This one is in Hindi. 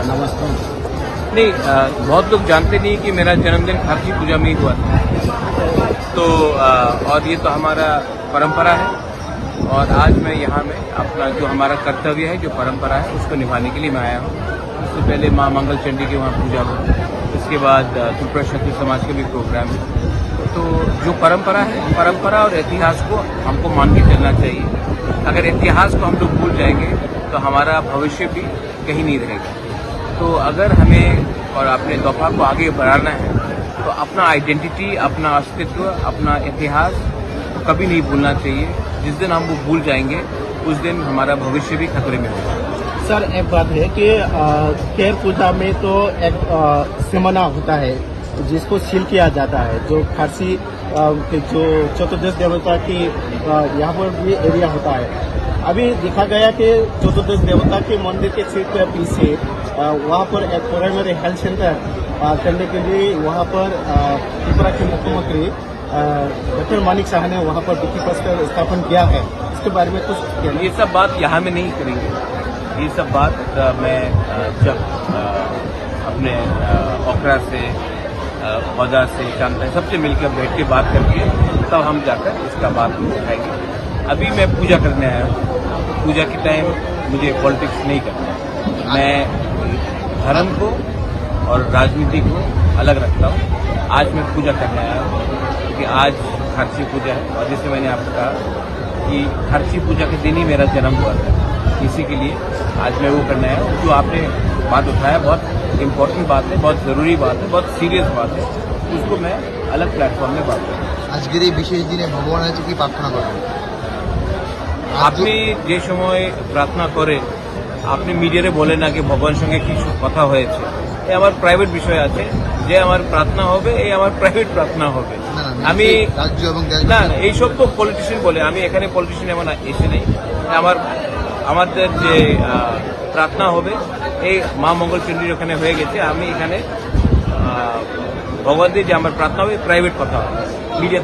नमस्ते। नहीं, बहुत लोग जानते नहीं कि मेरा जन्मदिन खारसी पूजा में ही हुआ था। तो और ये तो हमारा परंपरा है और आज मैं यहाँ में अपना जो हमारा कर्तव्य है, जो परंपरा है, उसको निभाने के लिए मैं आया हूँ। उससे पहले माँ मंगल चंडी की वहाँ पूजा हुई, इसके बाद त्रिपुरा क्षत्रिय समाज का भी प्रोग्राम है। तो जो परंपरा है, परंपरा और इतिहास को हमको मान के चलना चाहिए। अगर इतिहास को हम लोग भूल जाएंगे तो हमारा भविष्य भी कहीं नहीं रहेगा। तो अगर हमें और अपने दौफा को आगे बढ़ाना है तो अपना आइडेंटिटी, अपना अस्तित्व, अपना इतिहास तो कभी नहीं भूलना चाहिए। जिस दिन हम वो भूल जाएंगे उस दिन हमारा भविष्य भी खतरे में होगा। सर, एक बात है कि केर पूजा में तो एक सिमना होता है जिसको सील किया जाता है, जो खारसी के जो चतुर्दश देवता की यहाँ पर भी एरिया होता है। अभी देखा गया कि चतुर्दश देवता के मंदिर के ठीक पीछे वहाँ पर एक प्राइमरी हेल्थ सेंटर करने के लिए वहाँ पर त्रिपुरा के मुख्यमंत्री डॉक्टर मानिक शाह ने वहाँ पर भित्ति प्रस्तर स्थापन किया है। इसके बारे में कुछ कहना? ये सब बात यहाँ में नहीं करेंगे। ये सब बात मैं जब अपने ओखरा से, पौधा से, चांदा सबसे मिलकर बैठ के बात करके तब हम जाकर इसका बात उठाएंगे। अभी मैं पूजा करने आया हूँ। पूजा के टाइम मुझे पॉलिटिक्स नहीं करना। मैं धर्म को और राजनीति को अलग रखता हूँ। आज मैं पूजा करने आया हूँ क्योंकि आज खारसी पूजा है और जैसे मैंने आपको कहा कि खारसी पूजा के दिन ही मेरा जन्म हुआ था, इसी के लिए आज मैं वो करने आया हूँ। जो आपने बात उठाया बहुत इम्पोर्टेंट बात है, बहुत ज़रूरी बात है, बहुत सीरियस बात है, उसको मैं अलग प्लेटफॉर्म में बात करूँ। আজকের এই বিশেষ দিনে ভগবানের কাছে কি প্রার্থনা করবেন? আপনি যে সময় প্রার্থনা করে আপনি মিডিয়ারে বলেন না কি ভগবানের সঙ্গে কিছু কথা হয়েছে, এই আমার প্রাইভেট বিষয় আছে। যে আমার প্রার্থনা হবে এই আমার প্রাইভেট প্রার্থনা হবে। আমি রাজ্য এবং না এইসব তো পলিটিশিয়ান বলে, আমি এখানে পলিটিশিয়ান এমন এসে নেই। আমাদের যে প্রার্থনা হবে এই মা মঙ্গল চণ্ডীর ওখানে হয়ে গেছে। আমি এখানে ভগবান দিয়ে যে আমার প্রার্থনা হবে প্রাইভেট কথা হবে, মিডিয়া